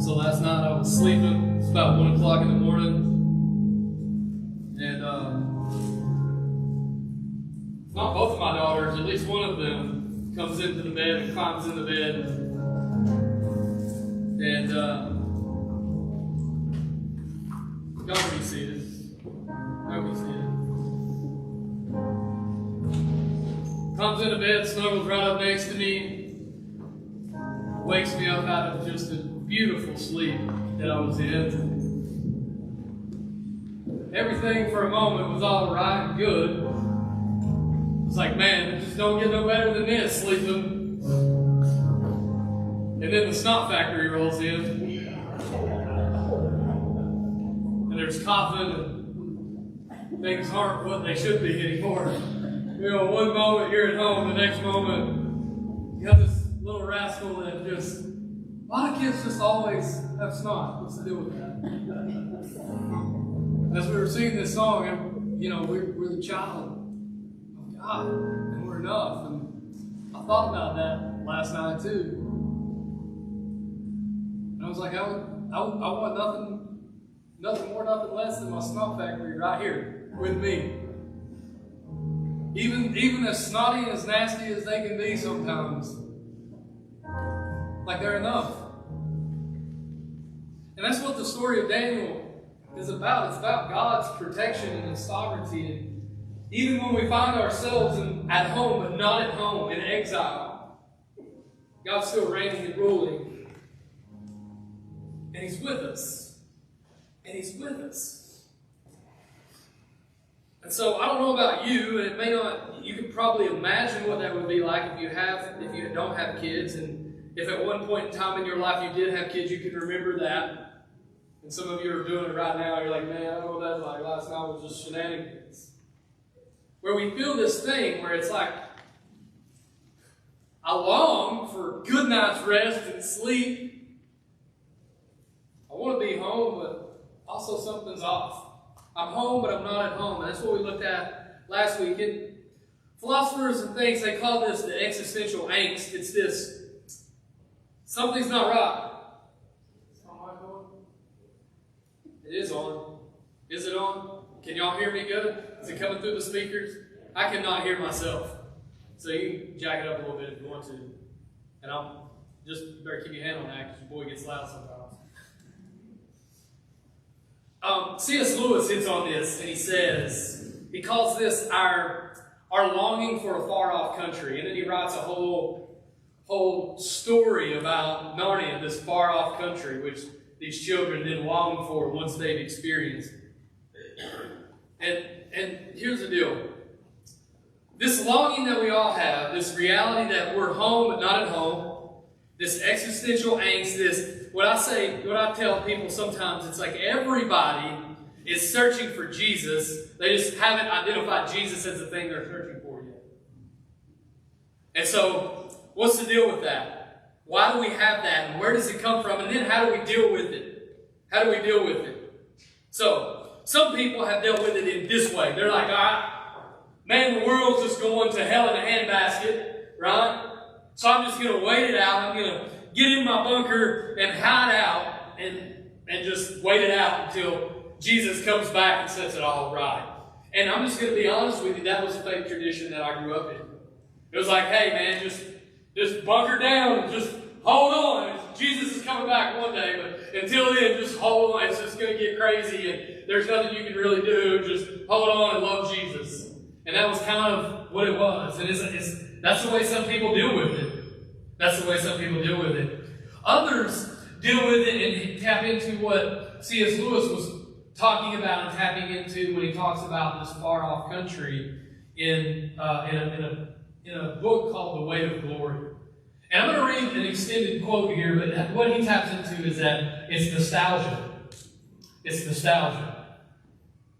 So last night I was sleeping. It's about 1 o'clock in the morning. And not both of my daughters, at least one of them, comes into the bed and climbs in the bed. And y'all can be seated. Y'all can be seated. Comes into bed, snuggles right up next to me, wakes me up out of just a beautiful sleep that I was in. Everything for a moment was all right and good. It's like, man, it just don't get no better than this, sleeping. And then the snot factory rolls in. And there's coughing and things aren't what they should be anymore. You know, one moment you're at home, the next moment you have this little rascal that just, a lot of kids just always have snot. What's the deal with that? As we were singing this song, you know, we're the child of God, and we're enough. And I thought about that last night too. And I was like, I want nothing more, nothing less than my snot factory right here with me. Even as snotty and as nasty as they can be sometimes, like they're enough. And that's what the story of Daniel is about. It's about God's protection and His sovereignty. And even when we find ourselves at home, but not at home, in exile, God's still reigning and ruling. And He's with us. And He's with us. And so I don't know about you, and it may not, you can probably imagine what that would be like if you don't have kids, and if at one point in time in your life you did have kids, you can remember that. And some of you are doing it right now, you're like, man, I don't know what that's like. Last night was just shenanigans. Where we feel this thing where it's like, I long for a good night's rest and sleep. I want to be home, but also something's off. I'm home, but I'm not at home. And that's what we looked at last week. And philosophers and things, they call this the existential angst. It's this, something's not right. Is my mic on? It is on. Is it on? Can y'all hear me good? Is it coming through the speakers? I cannot hear myself. So you can jack it up a little bit if you want to. And I'll just better keep your hand on that because your boy gets loud sometimes. C.S. Lewis hits on this, and he calls this our longing for a far-off country. And then he writes a whole story about Narnia, this far-off country, which these children then long for once they've experienced. And here's the deal. This longing that we all have, this reality that we're home but not at home, this existential angst, what I tell people sometimes, it's like everybody is searching for Jesus. They just haven't identified Jesus as the thing they're searching for yet. And so, what's the deal with that? Why do we have that? And where does it come from? And then how do we deal with it? How do we deal with it? So, some people have dealt with it in this way. They're like, all right, man, the world's just going to hell in a handbasket, right? So I'm just going to wait it out. I'm going to get in my bunker and hide out and just wait it out until Jesus comes back and sets it all right. And I'm just going to be honest with you, that was a faith tradition that I grew up in. It was like, hey man, just bunker down and just hold on. Jesus is coming back one day, but until then, just hold on. It's just going to get crazy and there's nothing you can really do. Just hold on and love Jesus. And that was kind of what it was. And that's the way some people deal with it. That's the way some people deal with it. Others deal with it and tap into what C.S. Lewis was talking about and tapping into when he talks about this far-off country in a book called The Weight of Glory. And I'm going to read an extended quote here, but what he taps into is that it's nostalgia. It's nostalgia.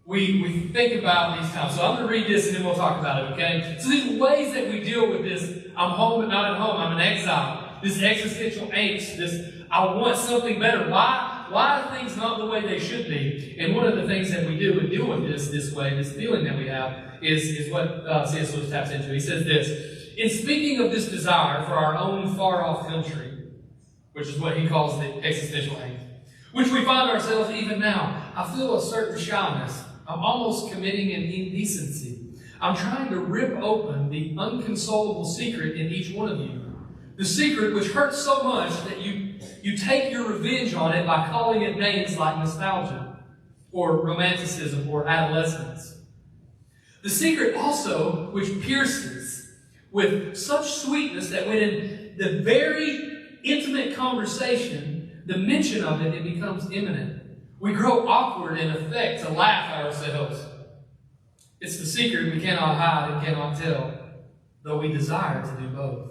We think about these times. So I'm going to read this and then we'll talk about it, okay? So these ways that we deal with this, I'm home but not at home, I'm in exile, this existential angst, this I want something better. Why are things not the way they should be? And one of the things that we do and deal with this way, this feeling that we have, is what C.S. Lewis taps into. He says this, in speaking of this desire for our own far-off country, which is what he calls the existential angst, which we find ourselves even now. I feel a certain shyness. I'm almost committing an indecency. I'm trying to rip open the unconsolable secret in each one of you. The secret which hurts so much that you take your revenge on it by calling it names like nostalgia or romanticism or adolescence. The secret also which pierces with such sweetness that when in the very intimate conversation, the mention of it becomes imminent. We grow awkward and affect to laugh at ourselves. It's the secret we cannot hide and cannot tell, though we desire to do both.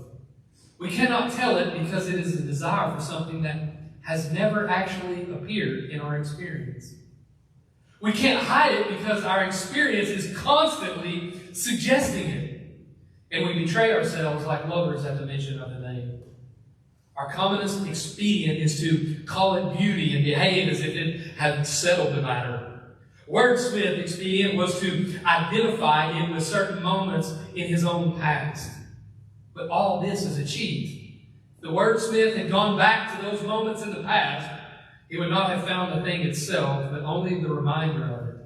We cannot tell it because it is a desire for something that has never actually appeared in our experience. We can't hide it because our experience is constantly suggesting it. And we betray ourselves like lovers at the mention of the name. Our commonest expedient is to call it beauty and behave as if it had settled the matter. Wordsmith expedient was to identify it with certain moments in his own past. But all this is achieved. If the wordsmith had gone back to those moments in the past, he would not have found the thing itself, but only the reminder of it.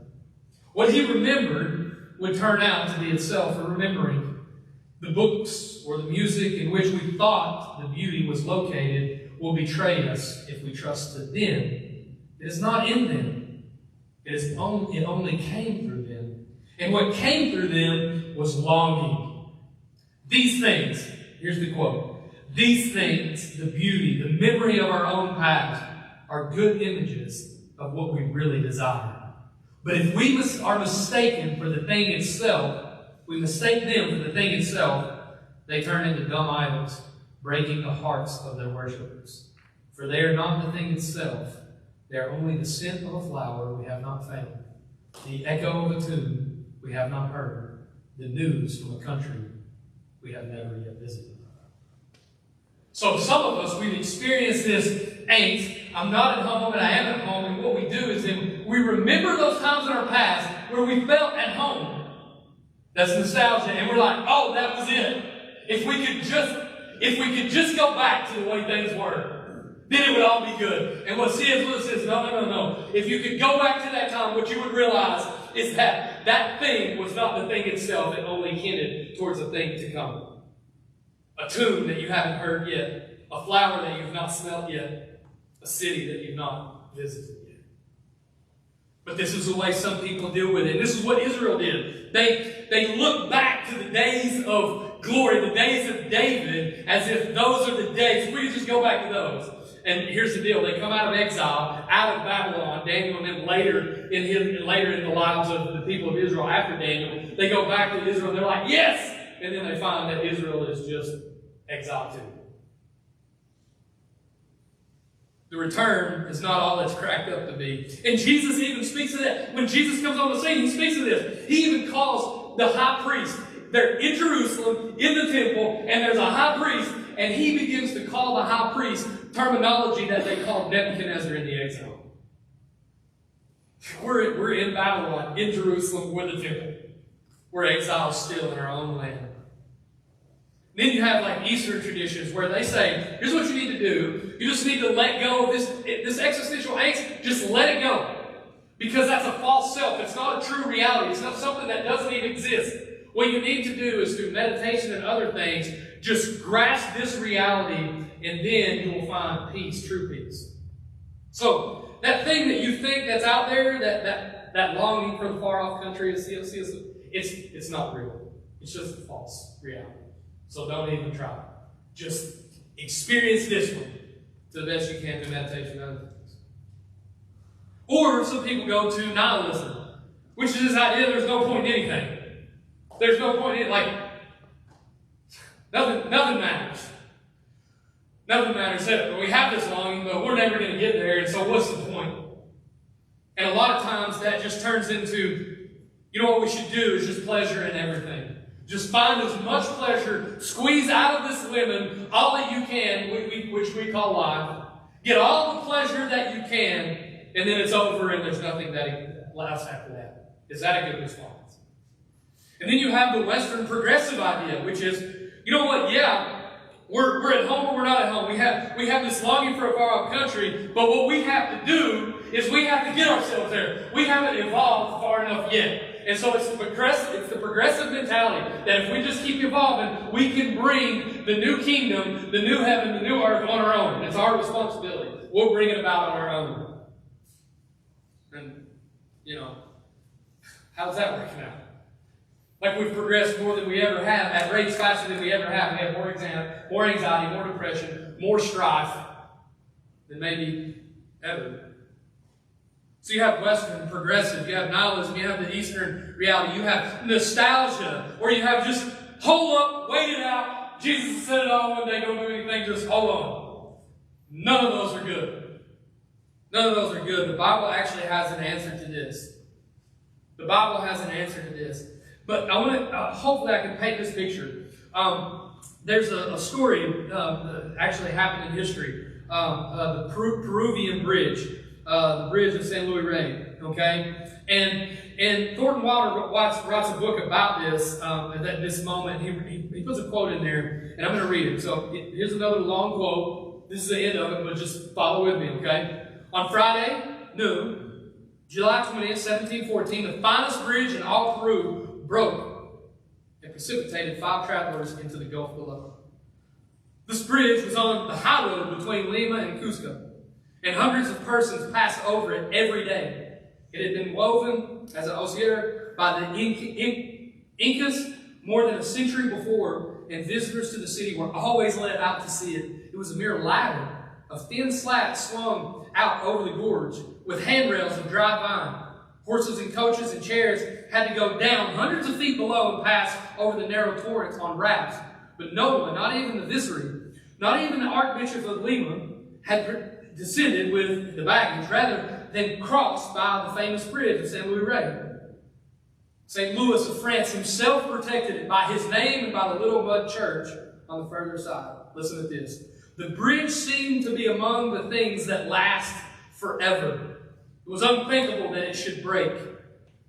What he remembered would turn out to be itself a remembering. The books or the music in which we thought the beauty was located will betray us if we trusted them. It is not in them. It only came through them. And what came through them was longing. These things, here's the quote, these things, the beauty, the memory of our own past, are good images of what we really desire. But if we are mistaken for the thing itself, we mistake them for the thing itself, they turn into dumb idols, breaking the hearts of their worshipers. For they are not the thing itself. They are only the scent of a flower we have not found, the echo of a tune we have not heard, the news from a country we have never yet visited. So some of us, we've experienced this angst. I'm not at home and I am at home. And what we do is then we remember those times in our past where we felt at home. That's nostalgia. And we're like, oh, that was it. If we could just go back to the way things were, then it would all be good. And what C.S. Lewis says, no. If you could go back to that time, what you would realize is that that thing was not the thing itself. It only hinted towards a thing to come. A tune that you haven't heard yet. A flower that you've not smelt yet. A city that you've not visited yet. But this is the way some people deal with it. And this is what Israel did. They look back to the days of glory, the days of David, as if those are the days. We could just go back to those. And here's the deal. They come out of exile, out of Babylon, Daniel, and then later in the lives of the people of Israel after Daniel, they go back to Israel and they're like, yes! And then they find that Israel is just exiled too. The return is not all it's cracked up to be. And Jesus even speaks of that. When Jesus comes on the scene, he speaks of this. He even calls the high priest. They're in Jerusalem, in the temple, and there's a high priest, and he begins to call the high priest terminology that they called Nebuchadnezzar in the exile. We're in Babylon, in Jerusalem, we're the temple. We're exiles still in our own land. Then you have like Easter traditions where they say, here's what you need to do. You just need to let go of this existential angst. Just let it go. Because that's a false self. It's not a true reality. It's not something that doesn't even exist. What you need to do is through meditation and other things, just grasp this reality and then you will find peace, true peace. So that thing that you think that's out there, that longing for the far off country, it's not real. It's just a false reality. So don't even try. Just experience this one to the best you can through meditation and other things. Or some people go to nihilism, which is this idea there's no point in anything. There's no point in it. Like, nothing matters. Nothing matters. We have this longing, but we're never going to get there, and so what's the point? And a lot of times that just turns into, you know what we should do is just pleasure in everything. Just find as much pleasure, squeeze out of this lemon all that you can, which we call life. Get all the pleasure that you can, and then it's over and there's nothing that lasts after that. Is that a good response? And then you have the Western progressive idea, which is, you know what, yeah, We're at home or we're not at home. We have this longing for a far-off country, but what we have to do is we have to get ourselves there. We haven't evolved far enough yet. And so it's the progressive mentality that if we just keep evolving, we can bring the new kingdom, the new heaven, the new earth on our own. It's our responsibility. We'll bring it about on our own. And, how's that working out? Like we've progressed more than we ever have, at rates faster than we ever have. We have more anxiety, more depression, more strife than maybe ever. So you have Western progressive, you have nihilism, you have the Eastern reality, you have nostalgia, or you have just hold up, wait it out. Jesus said it all one day, don't do anything, just hold on. None of those are good. None of those are good. The Bible actually has an answer to this. The Bible has an answer to this. But I want to, hopefully I can paint this picture. There's a story that actually happened in history. The Peruvian Bridge. The bridge of San Luis Rey. Okay? And Thornton Wilder writes a book about this, at this moment. He puts a quote in there, and I'm going to read it. So here's another long quote. This is the end of it, but just follow with me, okay? On Friday noon, July 20th, 1714, the finest bridge in all Peru broke and precipitated 5 travelers into the Gulf below. This bridge was on the high road between Lima and Cusco, and hundreds of persons passed over it every day. It had been woven as an osier by the Incas more than a century before, and visitors to the city were always led out to see it. It was a mere ladder of thin slats swung out over the gorge with handrails of dry vine. Horses and coaches and chairs had to go down hundreds of feet below and pass over the narrow torrents on rafts. But no one, not even the viceroy, not even the Archbishop of Lima, had descended with the baggage, rather than crossed by the famous bridge of San Luis Rey. St. Louis of France himself protected it by his name and by the little mud church on the further side. Listen to this. The bridge seemed to be among the things that last forever. It was unthinkable that it should break.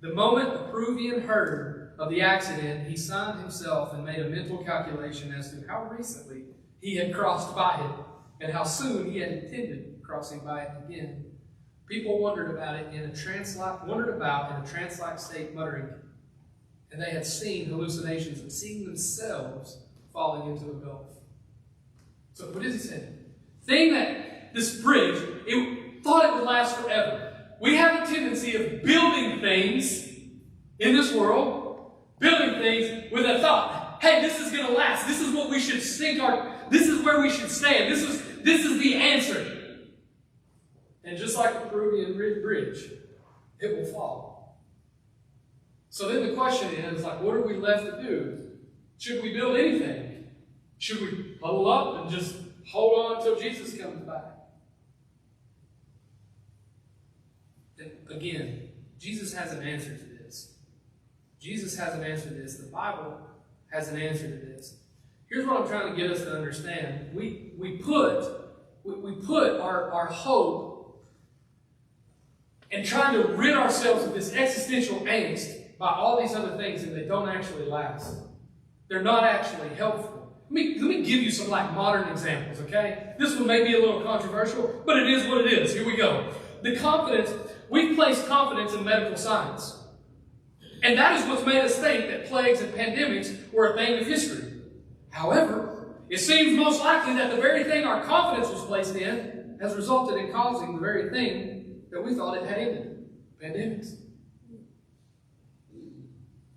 The moment the Peruvian heard of the accident, he signed himself and made a mental calculation as to how recently he had crossed by it and how soon he had intended crossing by it again. People wondered about it in a trance-like state, muttering, and they had seen hallucinations and seen themselves falling into a gulf. So what is he saying? Saying that this bridge, it thought it would last forever. We have a tendency of building things in this world, building things with a thought. Hey, this is going to last. This is what we should this is where we should stand. This is the answer. And just like the Peruvian bridge, it will fall. So then the question is, what are we left to do? Should we build anything? Should we huddle up and just hold on until Jesus comes back? And again, Jesus has an answer to this. Jesus has an answer to this. The Bible has an answer to this. Here's what I'm trying to get us to understand. We put our hope and trying to rid ourselves of this existential angst by all these other things, and they don't actually last. They're not actually helpful. Let me give you some modern examples, okay? This one may be a little controversial, but it is what it is. Here we go. We've placed confidence in medical science. And that is what's made us think that plagues and pandemics were a thing of history. However, it seems most likely that the very thing our confidence was placed in has resulted in causing the very thing that we thought it had ended. Pandemics.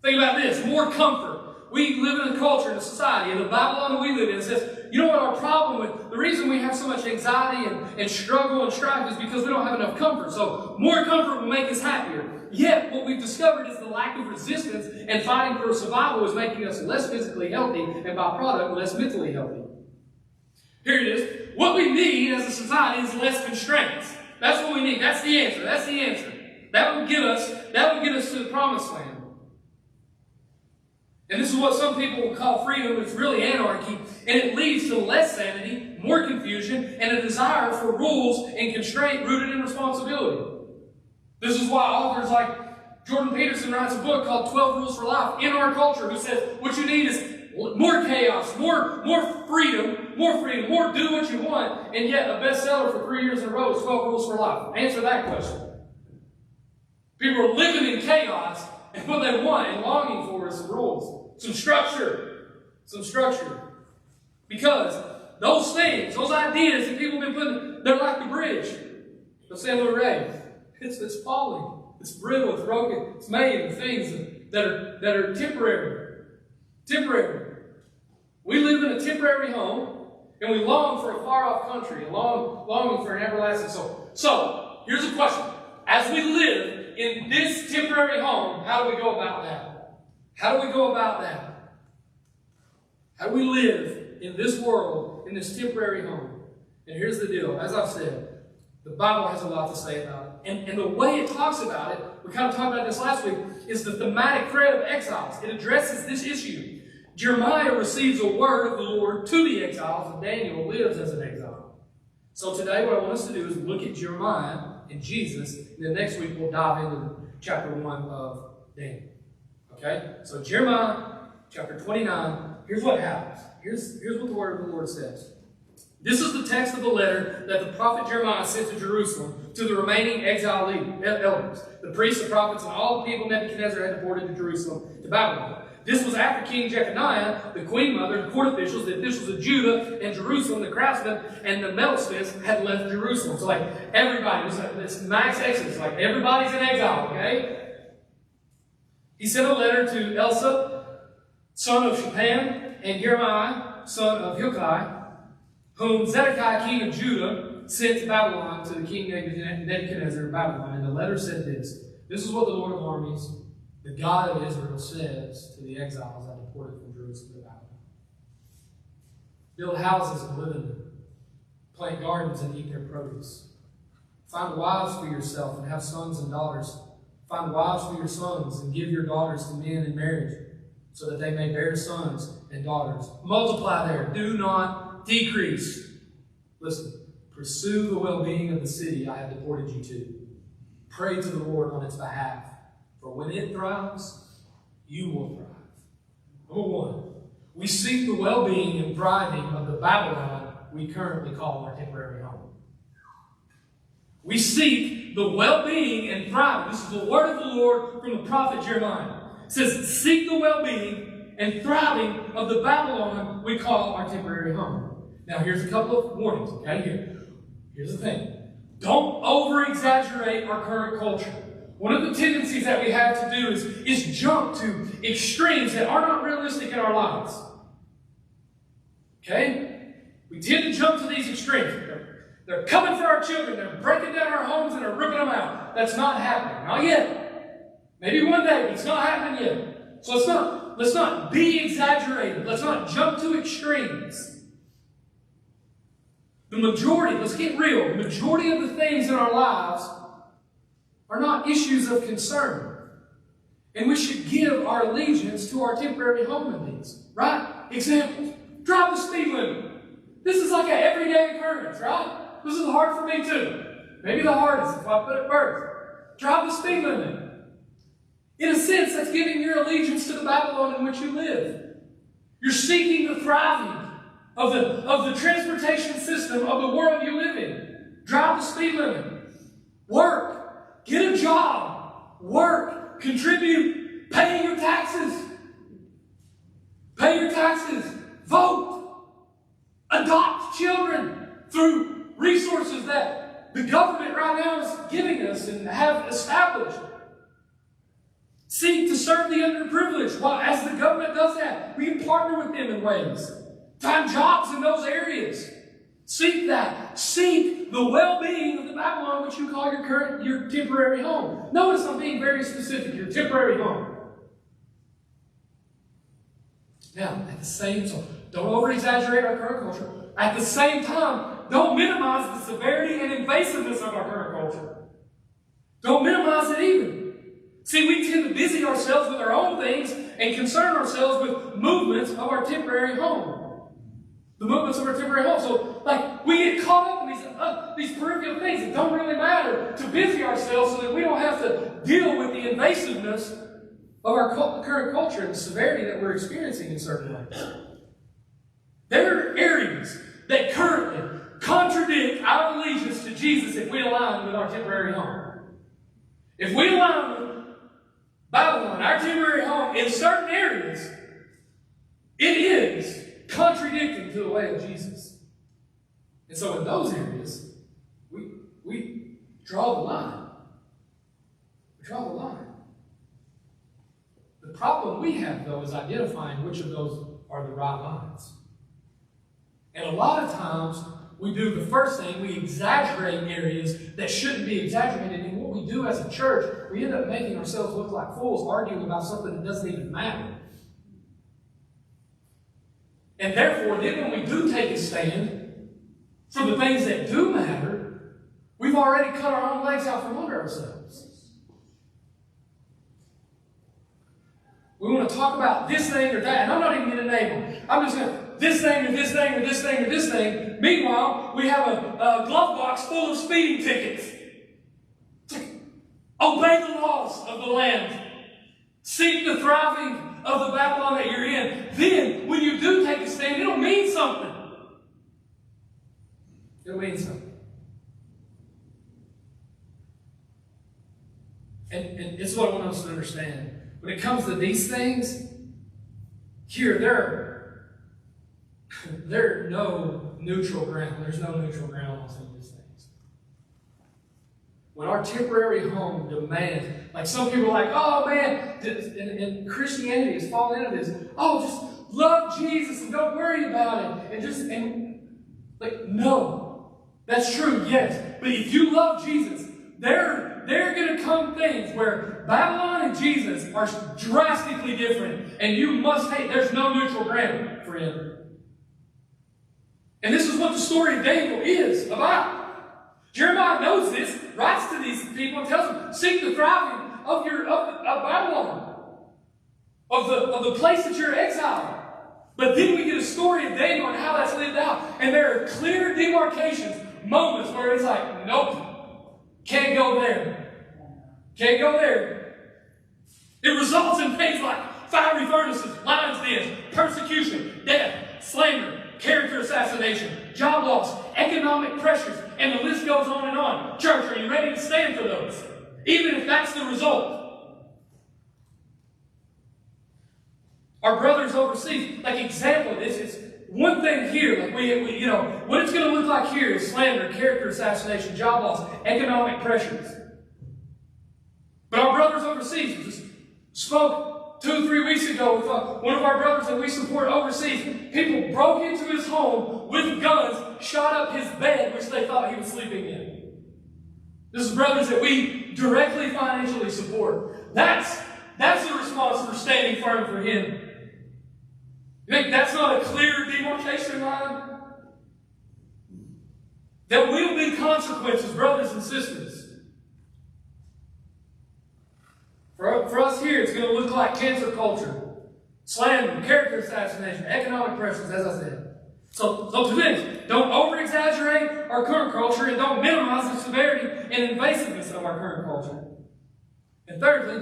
Think about this. More comfort. We live in a culture, in a society, in the Babylon that we live in, it says, you know what our problem with, the reason we have so much anxiety and struggle and strife is because we don't have enough comfort. So more comfort will make us happier. Yet, what we've discovered is the lack of resistance and fighting for survival is making us less physically healthy and, by product, less mentally healthy. Here it is. What we need as a society is less constraints. That's what we need. That's the answer. That's the answer. That would get us to the promised land. And this is what some people will call freedom. It's really anarchy. And it leads to less sanity, more confusion, and a desire for rules and constraint rooted in responsibility. This is why authors like Jordan Peterson writes a book called 12 Rules for Life in our culture, who says what you need is more chaos, more freedom, more freedom, more do what you want, and yet a bestseller for 3 years in a row is 12 Rules for Life? Answer that question. People are living in chaos, and what they want and longing for is some rules, some structure, some structure. Because those things, those ideas that people have been putting, they're like the bridge of San Luis Rey. It's falling. It's brittle. It's broken. It's made of things that are temporary. Temporary. We live in a temporary home, and we long for a far-off country, longing for an everlasting soul. So, here's a question. As we live in this temporary home, how do we go about that? How do we go about that? How do we live in this world, in this temporary home? And here's the deal. As I've said, the Bible has a lot to say about it. And the way it talks about it, we kind of talked about this last week, is the thematic thread of exiles. It addresses this issue. Jeremiah receives a word of the Lord to the exiles, and Daniel lives as an exile. So today what I want us to do is look at Jeremiah and Jesus, and then next week we'll dive into chapter 1 of Daniel. Okay? So Jeremiah chapter 29, here's what happens. Here's what the word of the Lord says. This is the text of the letter that the prophet Jeremiah sent to Jerusalem to the remaining exile elders, the priests, the prophets, and all the people Nebuchadnezzar had deported to Jerusalem, to Babylon. This was after King Jeconiah, the queen mother, the court officials, the officials of Judah and Jerusalem, the craftsmen, and the metalsmiths had left Jerusalem. So like everybody, this max exodus, like everybody's in exile, okay? He sent a letter to Elsa, son of Shaphan, and Jeremiah, son of Hilkiah, whom Zedekiah, king of Judah, sent to Babylon to the king Nebuchadnezzar of Babylon. And the letter said this. This is what the Lord of armies, the God of Israel, says to the exiles I deported from Jerusalem to Babylon. Build houses and live in them. Plant gardens and eat their produce. Find wives for yourself and have sons and daughters. Find wives for your sons and give your daughters to men in marriage, so that they may bear sons and daughters. Multiply there. Do not decrease. Listen. Pursue the well-being of the city I have deported you to. Pray to the Lord on its behalf. For when it thrives, you will thrive. Number one, we seek the well-being and thriving of the Babylon we currently call our temporary home. We seek the well-being and thriving. This is the word of the Lord from the prophet Jeremiah. It says, seek the well-being and thriving of the Babylon we call our temporary home. Now, here's a couple of warnings, okay? Here's the thing. Don't over-exaggerate our current culture. One of the tendencies that we have to do is jump to extremes that are not realistic in our lives. Okay? We tend to jump to these extremes. They're coming for our children. They're breaking down our homes and they're ripping them out. That's not happening. Not yet. Maybe one day, but it's not happening yet. So let's not be exaggerated. Let's not jump to extremes. The majority, let's get real, the majority of the things in our lives are not issues of concern. And we should give our allegiance to our temporary home in these. Right? Examples. Drive the speed limit. This is like an everyday occurrence, right? This is hard for me too. Maybe the hardest if I put it first. Drive the speed limit. In a sense, that's giving your allegiance to the Babylon in which you live. You're seeking the thriving of the transportation system of the world you live in. Drive the speed limit. Work. Get a job. Work. Contribute. Pay your taxes. Pay your taxes. Vote. Adopt children through resources that the government right now is giving us and have established. Seek to serve the underprivileged. Well, as the government does that, we can partner with them in ways. Find jobs in those areas. Seek that. Seek the well-being of the Babylon which you call your temporary home. Notice I'm being very specific. Your temporary home. Now, at the same time, don't over-exaggerate our current culture. At the same time, don't minimize the severity and invasiveness of our current culture. Don't minimize it either. See, we tend to busy ourselves with our own things and concern ourselves with movements of our temporary home. The movements of our temporary home. So, we get caught up in these peripheral things that don't really matter to busy ourselves so that we don't have to deal with the invasiveness of our current culture and the severity that we're experiencing in certain ways. There are areas that currently contradict our allegiance to Jesus if we align with our temporary home. If we align with Babylon, our temporary home, in certain areas, it is contradicting to the way of Jesus. And so in those areas, we draw the line. We draw the line. The problem we have, though, is identifying which of those are the right lines. And a lot of times, we do the first thing, we exaggerate areas that shouldn't be exaggerated. And what we do as a church, we end up making ourselves look like fools, arguing about something that doesn't even matter. And therefore, then when we do take a stand for the things that do matter, we've already cut our own legs out from under ourselves. We want to talk about this thing or that, and I'm not even going to name them. I'm just going to, this thing or this thing or this thing or this thing. Meanwhile, we have a glove box full of speeding tickets. Obey the laws of the land. Seek the thriving of the Babylon that you're in. Then, when you do take a stand, it'll mean something. It'll mean something. And it's what I want us to understand. When it comes to these things, here, there are no neutral ground. There's no neutral ground on some of these things. When our temporary home demands, like some people are like, oh man, and Christianity has fallen into this. Oh, just love Jesus and don't worry about it. No. That's true, yes. But if you love Jesus, there are going to come things where Babylon and Jesus are drastically different. And you must hate. There's no neutral ground, friend. And this is what the story of Daniel is about. Jeremiah knows this, writes to these people and tells them, seek the thriving of Babylon, of the place that you're exiled. But then we get a story of Daniel and how that's lived out. And there are clear demarcations, moments where it's like, nope, can't go there. Can't go there. It results in things like fiery furnaces, lions' dens, persecution, death, slander, character assassination, job loss, economic pressures, and the list goes on and on. Church, are you ready to stand for those? Even if that's the result. Our brothers overseas, like example, it's one thing here, like we what it's going to look like here is slander, character assassination, job loss, economic pressures. But our brothers overseas just spoke 2 or 3 weeks ago with one of our brothers that we support overseas. People broke into his home with guns, shot up his bed, which they thought he was sleeping in. This is brothers that we directly financially support. That's the response for standing firm for him. You think that's not a clear demarcation line? There will be consequences, brothers and sisters. For us here, it's going to look like cancer culture, slander, character assassination, economic pressures, as I said. So 2 things. Don't over-exaggerate our current culture and don't minimize the severity and invasiveness of our current culture. And thirdly,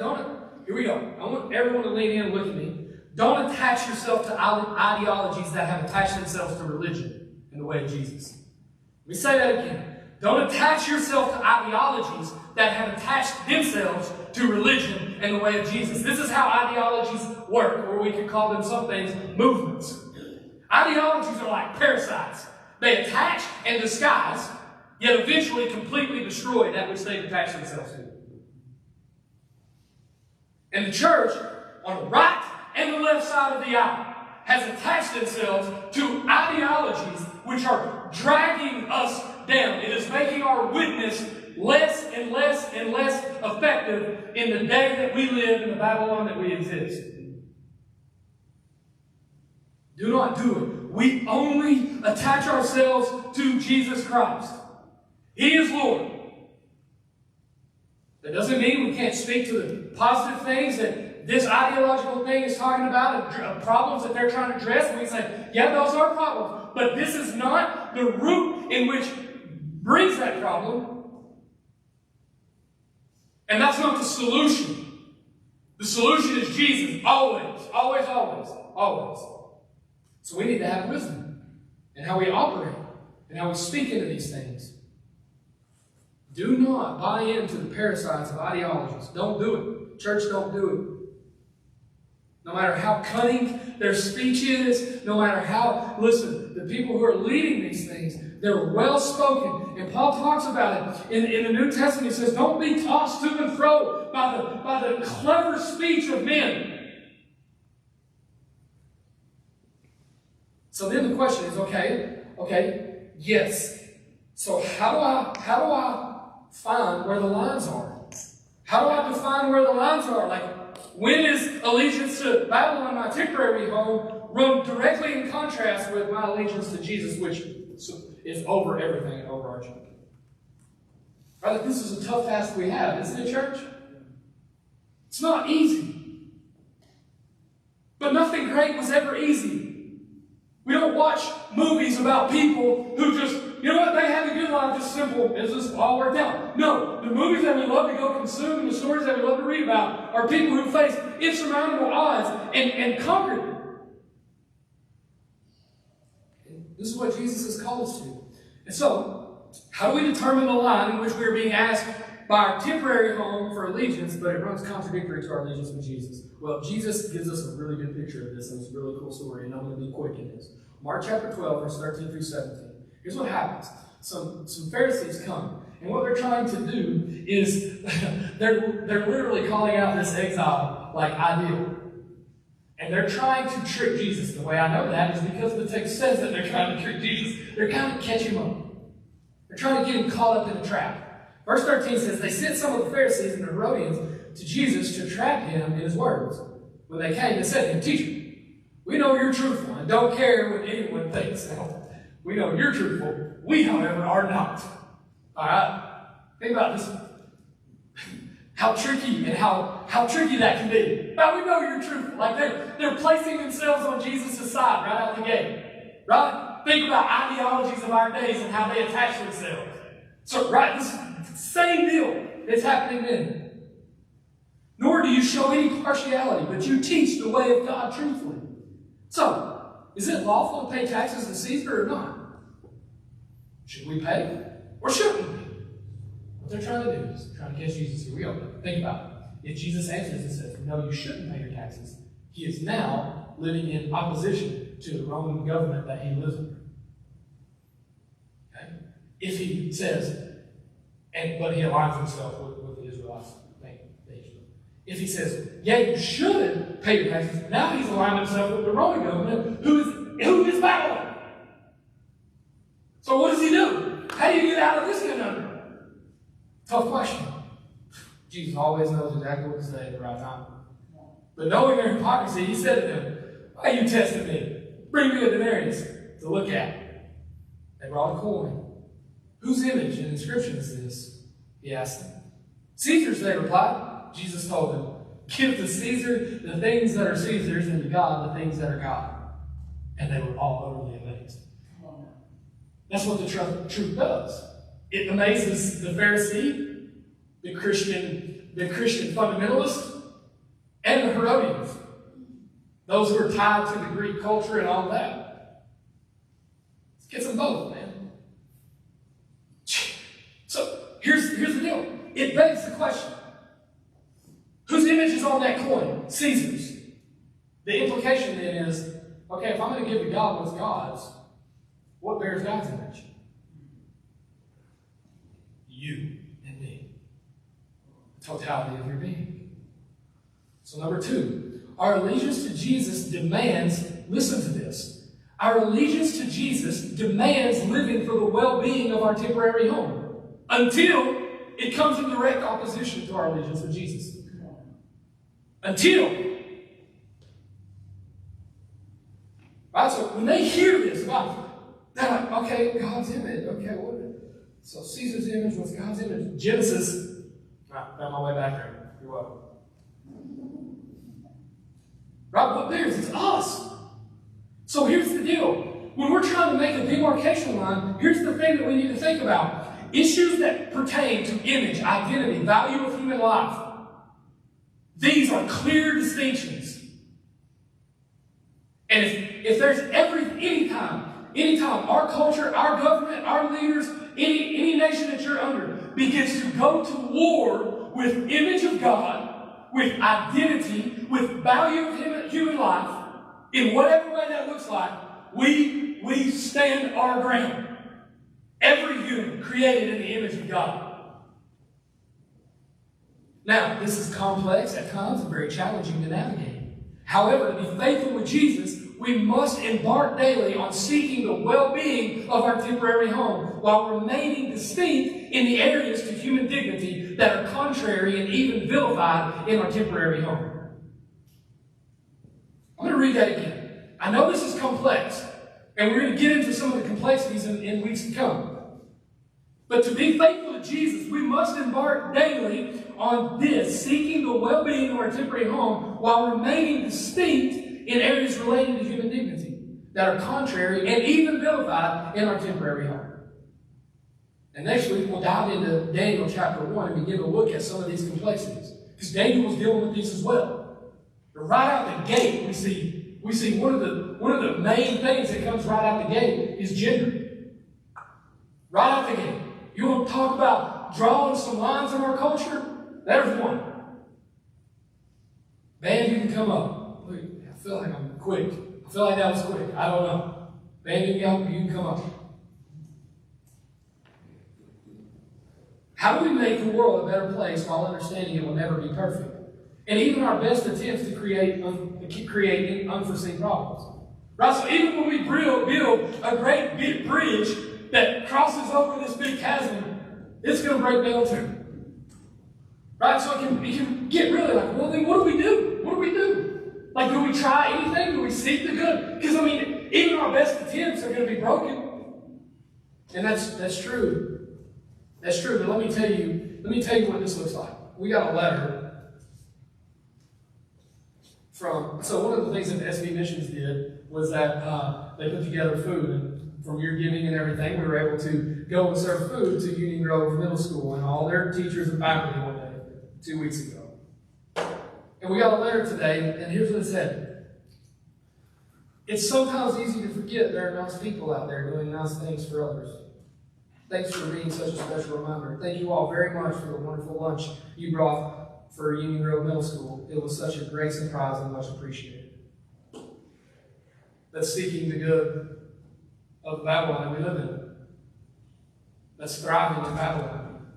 here we go. I want everyone to lean in and look at me. Don't attach yourself to ideologies that have attached themselves to religion in the way of Jesus. Let me say that again. Don't attach yourself to ideologies that have attached themselves to religion and the way of Jesus. This is how ideologies work, or we could call them some things movements. Ideologies are like parasites. They attach and disguise, yet eventually completely destroy that which they've attached themselves to. And the church, on the right and the left side of the aisle, has attached themselves to ideologies which are dragging us down. It is making our witness less and less and less effective in the day that we live, in the Babylon that we exist. Do not do it. We only attach ourselves to Jesus Christ. He is Lord. That doesn't mean we can't speak to the positive things that this ideological thing is talking about, and problems that they're trying to address. And we say, yeah, those are problems. But this is not the root in which brings that problem. And that's not the solution. The solution is Jesus. Always, always, always, always. So we need to have wisdom in how we operate. and how we speak into these things. Do not buy into the parasites of ideologies. Don't do it. Church, don't do it. No matter how cunning their speech is, no matter how, listen, the people who are leading these things, they're well spoken. And Paul talks about it in the New Testament. He says, don't be tossed to and fro by the clever speech of men. So then the question is, okay, yes. So how do I find where the lines are? How do I define where the lines are? Like, when is allegiance to Babylon, my temporary home, run directly in contrast with my allegiance to Jesus, which is over everything and overarching? Right? This is a tough task we have, isn't it, church? It's not easy. But nothing great was ever easy. We don't watch movies about people who just, you know what, they have a good life, just simple, it's just all worked out. No, the movies that we love to go consume and the stories that we love to read about are people who face insurmountable odds and conquered them. And this is what Jesus has called us to. And so, how do we determine the line in which we are being asked by our temporary home for allegiance, but it runs contradictory to our allegiance with Jesus? Well, Jesus gives us a really good picture of this, and it's a really cool story, and I'm going to be quick in this. Mark chapter 12, verse 13 through 17. Here's what happens. Some Pharisees come, and what they're trying to do is they're literally calling out this exile like ideal. And they're trying to trick Jesus. The way I know that is because the text says that they're trying to trick Jesus. They're trying to catch him up. They're trying to get him caught up in a trap. Verse 13 says, they sent some of the Pharisees and the Herodians to Jesus to trap him in his words. When they came, they said to him, Teacher, we know you're truthful and don't care what anyone thinks. We know you're truthful. We, however, are not. All right? Think about this. How tricky and how tricky that can be. Now, we know you're truthful. Like they're placing themselves on Jesus' side right out the gate. Right? Think about ideologies of our days and how they attach themselves. So, right, this is the same deal that's happening then. Nor do you show any partiality, but you teach the way of God truthfully. So, is it lawful to pay taxes to Caesar or not? Should we pay or shouldn't we? What they're trying to do is trying to catch Jesus. Here we go. Think about it. If Jesus answers and says, no, you shouldn't pay your taxes, he is now living in opposition to the Roman government that he lives under. Okay? If he says, but he aligns himself with the Israelites, if he says, yeah, you should pay your taxes, now he's aligned himself with the Roman government, who is Babylon. So what does he do? How do you get out of this conundrum? Tough question. Jesus always knows exactly what to say at the right time. But knowing their hypocrisy, he said to them, why are you testing me? Bring me a denarius to look at. They brought a coin. Whose image and inscription is this? He asked them. Caesar's, they replied. Jesus told them, give to Caesar the things that are Caesar's and to God the things that are God. And they were all utterly amazed. That's what the truth does. It amazes the Pharisee, the Christian fundamentalist, and the Herodians. Those who are tied to the Greek culture and all that. It gets them both, man. So here's the deal. It begs the question. Whose image is on that coin? Caesar's. The implication then is, okay, if I'm going to give to God what's God's, what bears God's image? You and me. The totality of your being. So number 2, our allegiance to Jesus demands, listen to this, our allegiance to Jesus demands living for the well-being of our temporary home until it comes in direct opposition to our allegiance to Jesus. Until. Right? So when they hear this, they're like, okay, God's image. Okay, what? So Caesar's image was God's image. Genesis. Found my way back there. You're welcome. Right? What bears? It's us. So here's the deal. When we're trying to make a demarcation line, here's the thing that we need to think about. Issues that pertain to image, identity, value of human life. These are clear distinctions. And if there's any time anytime our culture, our government, our leaders, any nation that you're under begins to go to war with image of God, with identity, with value of human life, in whatever way that looks like, we stand our ground. Every human created in the image of God. Now, this is complex at times and very challenging to navigate. However, to be faithful with Jesus, we must embark daily on seeking the well-being of our temporary home while remaining distinct in the areas to human dignity that are contrary and even vilified in our temporary home. I'm going to read that again. I know this is complex, and we're going to get into some of the complexities in weeks to come. But to be faithful to Jesus, we must embark daily on this, seeking the well-being of our temporary home while remaining distinct in areas relating to human dignity that are contrary and even vilified in our temporary home. And next week, we'll dive into Daniel chapter 1 and begin to look at some of these complexities. Because Daniel was dealing with these as well. But right out the gate, we see one of the main things that comes right out the gate is gender. Right out the gate. You want to talk about drawing some lines in our culture? There's one. Band, you can come up. Look, I feel like I'm quick. I feel like that was quick. I don't know. Band, you can come up. How do we make the world a better place while understanding it will never be perfect? And even our best attempts to create unforeseen problems. Right? So even when we build a great big bridge that crosses over this big chasm, it's going to break down too. Right? So it can get really like, well, then what do we do? What do we do? Like, do we try anything? Do we seek the good? Because, I mean, even our best attempts are going to be broken. And that's true. That's true. But let me tell you what this looks like. We got a letter so one of the things that the SV Missions did was that they put together food, and from your giving and everything, we were able to go and serve food to Union Grove Middle School and all their teachers and faculty one day, 2 weeks ago. And we got a letter today, and here's what it said. It's sometimes easy to forget there are nice people out there doing nice things for others. Thanks for being such a special reminder. Thank you all very much for the wonderful lunch you brought for Union Grove Middle School. It was such a great surprise and much appreciated. That's seeking the good of Babylon that we live in. That's thriving in Babylon.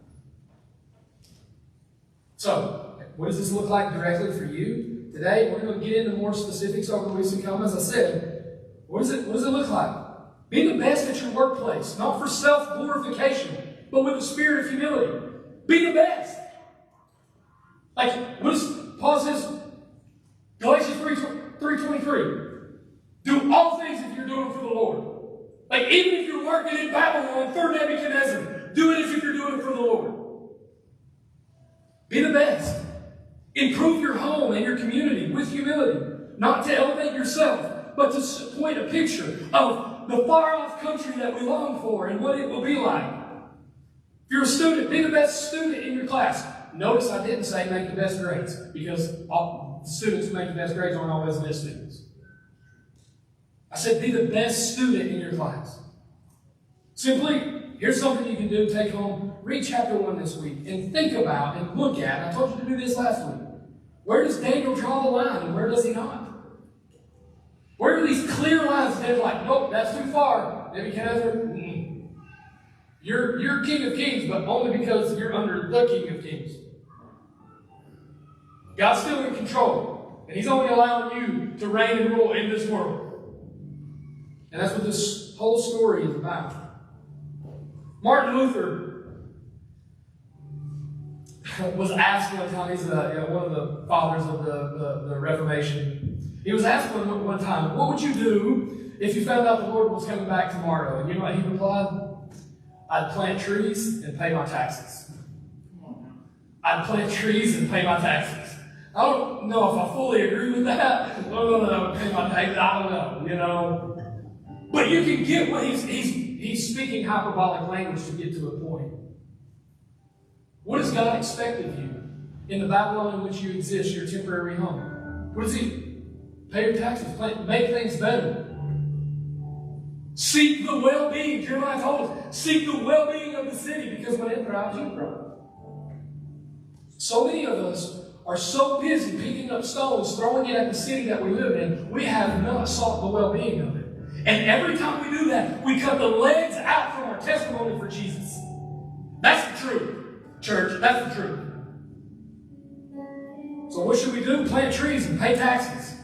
So, what does this look like directly for you? Today, we're going to get into more specifics over the weeks to come. As I said, what does it look like? Be the best at your workplace, not for self-glorification, but with the spirit of humility. Be the best. Like, what does Paul says? Galatians 3:23. Do all things if you're doing it for the Lord. Like, even if you're working in Babylon for Nebuchadnezzar, do it if you're doing it for the Lord. Be the best. Improve your home and your community with humility. Not to elevate yourself, but to point a picture of the far-off country that we long for and what it will be like. If you're a student, be the best student in your class. Notice I didn't say make the best grades, because all students who make the best grades aren't always the best students. I said be the best student in your class. Simply, here's something you can do. Take home, read chapter 1 this week, and think about and look at. I told you to do this last week. Where does Daniel draw the line, and where does he not? Where are these clear lines that are like, nope, that's too far. Nebuchadnezzar, You're King of Kings, but only because you're under the King of Kings. God's still in control, and He's only allowing you to reign and rule in this world. And that's what this whole story is about. Martin Luther was asked one time, he's one of the fathers of the Reformation. He was asked one time, what would you do if you found out the Lord was coming back tomorrow? And you know what he replied? I'd plant trees and pay my taxes. I'd plant trees and pay my taxes. I don't know if I fully agree with that. I don't know that I would pay my taxes. I don't know, But you can get what he's speaking hyperbolic language to get to a point. What does God expect of you in the Babylon in which you exist, your temporary home? What does He? Pay your taxes, make things better. Seek the well-being. Jeremiah told us, seek the well-being of the city, because when it thrives, you thrive. So many of us are so busy picking up stones, throwing it at the city that we live in, we have not sought the well-being of it. And every time we do that, we cut the legs out from our testimony for Jesus. That's the truth, church. That's the truth. So what should we do? Plant trees and pay taxes.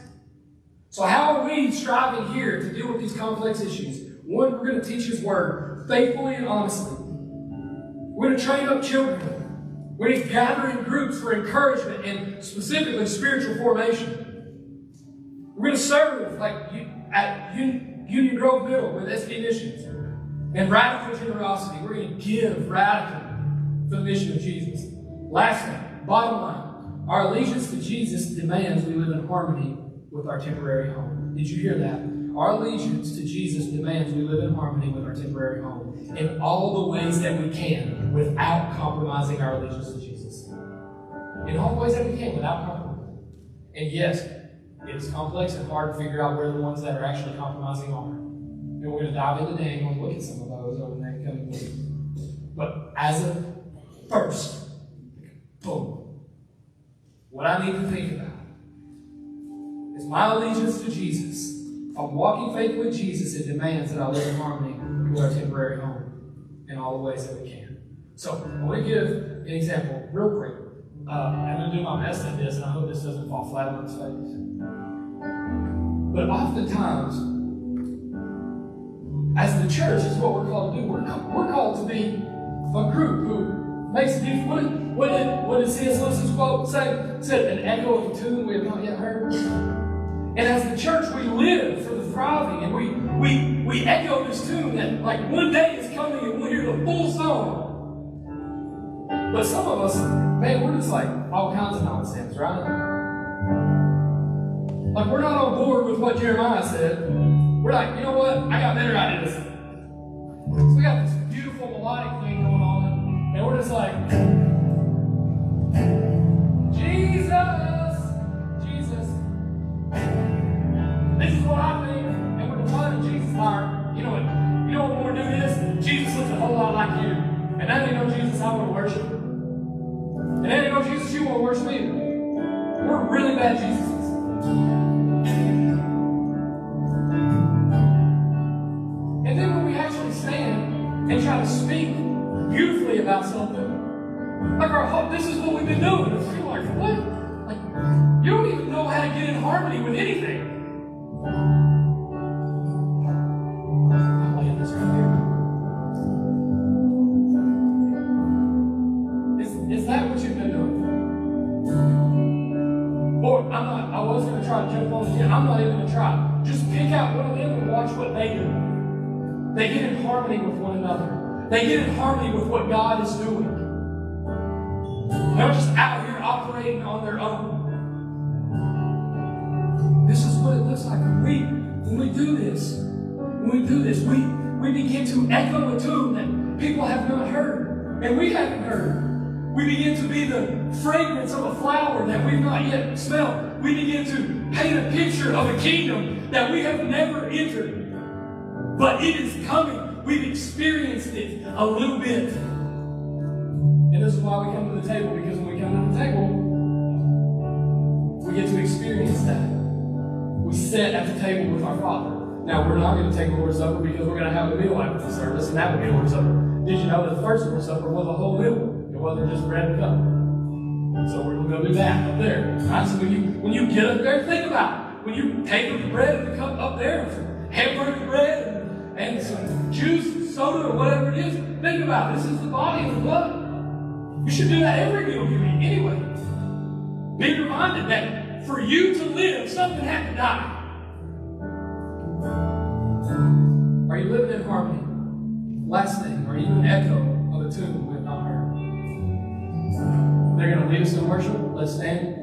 So how are we striving here to deal with these complex issues? One, we're going to teach His Word faithfully and honestly. We're going to train up children. We're going to gather in groups for encouragement and specifically spiritual formation. We're going to serve like at Union Grove Middle with SD Missions and radical generosity. We're going to give radically for the mission of Jesus. Lastly, bottom line, our allegiance to Jesus demands we live in harmony with our temporary home. Did you hear that? Our allegiance to Jesus demands we live in harmony with our temporary home in all the ways that we can without compromising our allegiance to Jesus. In all the ways that we can without compromising. And yes, it is complex and hard to figure out where the ones that are actually compromising are. And we're going to dive into Daniel and look at some of those over the next coming weeks. But as a first, boom, what I need to think about is my allegiance to Jesus. If I'm walking faithfully with Jesus, it demands that I live in harmony with our temporary home in all the ways that we can. So I want to give an example real quick. I'm going to do my best at this, and I hope this doesn't fall flat on its face. But oftentimes, as the church, is what we're called to do. We're called to be a group who makes a difference. What did C.S. Lewis's quote say? It said, an echo of a tune we have not yet heard. And as the church, we live for the thriving, and we echo this tune that like one day is coming and we'll hear the full song. But some of us, man, we're just like all kinds of nonsense, right? Like we're not on board with what Jeremiah said. We're like, you know what? I got better ideas. So we got this beautiful melodic thing going on, and we're just like, Jesus, Jesus. This is what I think, and we're defining Jesus' heart. You know what? You know what? When we do this, Jesus looks a whole lot like you, and that ain't no Jesus I want to worship. And that ain't no Jesus you want to worship either. We're really bad Jesuses. And then when we actually stand and try to speak beautifully about something, like our hope, this is what we've been doing. It's people like, what? Like, you don't even know how to get in harmony with anything. I'm laying this right here. Is that what you've been doing? Or I was going to try to jump on it again. I'm not even going to try. Just pick out one of them and watch what they do. They get in harmony with one another. They get in harmony with what God is doing. They're not just out here operating on their own. This is what it looks like when we do this. When we do this, we begin to echo a tune that people have not heard, and we haven't heard. We begin to be the fragrance of a flower that we've not yet smelled. We begin to paint a picture of a kingdom that we have never entered. But it is coming. We've experienced it a little bit. And this is why we come to the table, because when we come to the table, we get to experience that. We sit at the table with our Father. Now, we're not going to take the Lord's Supper because we're going to have a meal after the service, and that would be the Lord's Supper. Did you know that the first Lord's Supper was a whole meal? It wasn't just bread and cup. So we're going to do that up there. Right? So when you get up there, think about it. When you take the bread and the cup up there, some hamburger bread and some juice, soda, or whatever it is, think about it. This is the body and the blood. You should do that every meal you eat anyway. Be reminded that for you to live, something had to die. Are you living in harmony? Last thing, are you an echo of a tune we have not heard? They're going to lead us in worship. Let's stand.